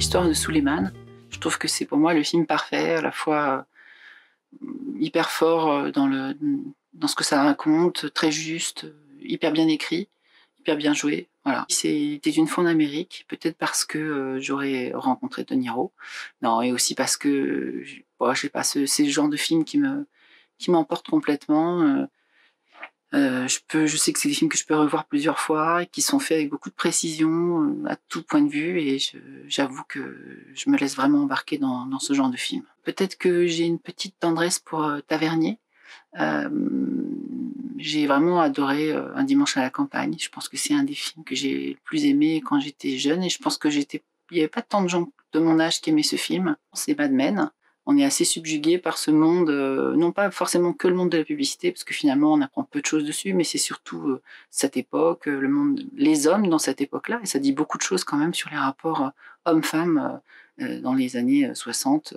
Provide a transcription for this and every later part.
l'histoire de Suleiman. Je trouve que c'est pour moi le film parfait, à la fois hyper fort dans ce que ça raconte, très juste, hyper bien écrit, hyper bien joué. Voilà. C'était une fois en Amérique, peut-être parce que j'aurais rencontré De Niro. Non, et aussi parce que, je sais pas, c'est le genre de film qui m'emporte complètement. Je sais que c'est des films que je peux revoir plusieurs fois et qui sont faits avec beaucoup de précision à tout point de vue, et j'avoue que je me laisse vraiment embarquer dans ce genre de film. Peut-être que j'ai une petite tendresse pour Tavernier. J'ai vraiment adoré Un dimanche à la campagne. Je pense que c'est un des films que j'ai le plus aimé quand j'étais jeune, et je pense que il n'y avait pas tant de gens de mon âge qui aimaient ce film. C'est Mad Men. On est assez subjugué par ce monde, non pas forcément que le monde de la publicité, parce que finalement on apprend peu de choses dessus, mais c'est surtout cette époque, le monde, les hommes dans cette époque-là, et ça dit beaucoup de choses quand même sur les rapports hommes-femmes dans les années 60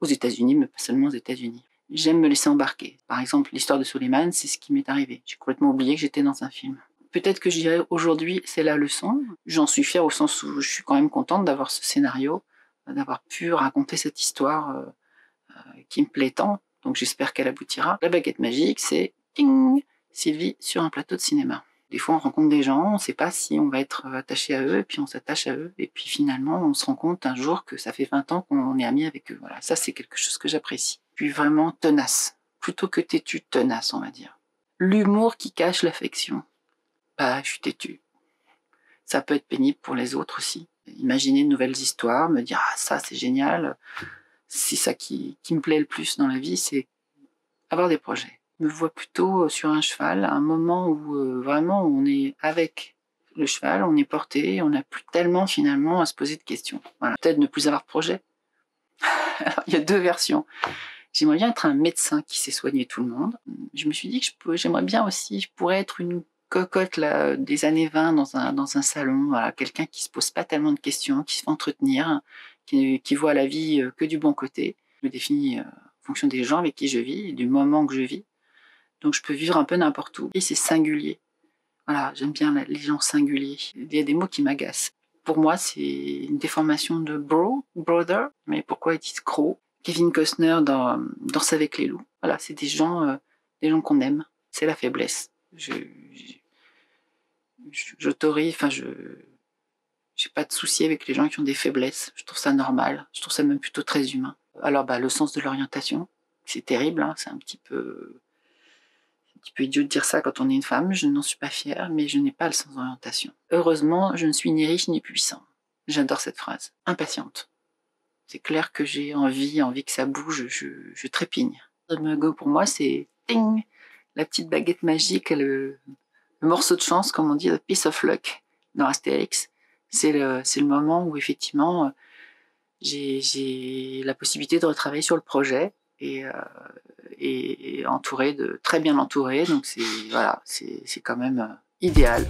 aux États-Unis, mais pas seulement aux États-Unis. J'aime me laisser embarquer. Par exemple, l'histoire de Suleiman, c'est ce qui m'est arrivé. J'ai complètement oublié que j'étais dans un film. Peut-être que je dirais aujourd'hui, c'est la leçon. J'en suis fière au sens où je suis quand même contente d'avoir ce scénario, d'avoir pu raconter cette histoire qui me plaît tant. Donc j'espère qu'elle aboutira. La baguette magique, c'est ting, Sylvie sur un plateau de cinéma. Des fois, on rencontre des gens, on ne sait pas si on va être attaché à eux, et puis on s'attache à eux, et puis finalement, on se rend compte un jour que ça fait 20 ans qu'on est amis avec eux. Voilà, ça, c'est quelque chose que j'apprécie. Puis vraiment tenace, plutôt que têtu, tenace, on va dire. L'humour qui cache l'affection. Bah, je suis têtu. Ça peut être pénible pour les autres aussi. Imaginer de nouvelles histoires, me dire « Ah, ça, c'est génial ». C'est ça qui me plaît le plus dans la vie, c'est avoir des projets. Je me vois plutôt sur un cheval, à un moment où vraiment on est avec le cheval, on est porté, on n'a plus tellement finalement à se poser de questions. Voilà. Peut-être ne plus avoir de projet. Alors, il y a deux versions. J'aimerais bien être un médecin qui sait soigner tout le monde. Je me suis dit que j'aimerais bien aussi, je pourrais être une cocotte là, des années 20 dans un salon, voilà, quelqu'un qui se pose pas tellement de questions, qui se fait entretenir, qui voit la vie que du bon côté. Je me définis en fonction des gens avec qui je vis, et du moment que je vis. Donc je peux vivre un peu n'importe où. Et c'est singulier. Voilà, j'aime bien les gens singuliers. Il y a des mots qui m'agacent. Pour moi, c'est une déformation de brother, mais pourquoi ils disent gros? Kevin Costner dans Danse avec les loups. Voilà, c'est des gens qu'on aime. C'est la faiblesse. J'autorise, enfin, j'ai pas de souci avec les gens qui ont des faiblesses. Je trouve ça normal. Je trouve ça même plutôt très humain. Alors, le sens de l'orientation, c'est terrible, hein, c'est un petit peu idiot de dire ça quand on est une femme. Je n'en suis pas fière, mais je n'ai pas le sens d'orientation. Heureusement, je ne suis ni riche ni puissant. J'adore cette phrase. Impatiente. C'est clair que j'ai envie que ça bouge, je trépigne. Go pour moi, c'est ting, la petite baguette magique, le morceau de chance, comme on dit, the piece of luck dans Astérix. C'est le moment où effectivement j'ai la possibilité de retravailler sur le projet et très bien entouré, donc c'est quand même idéal.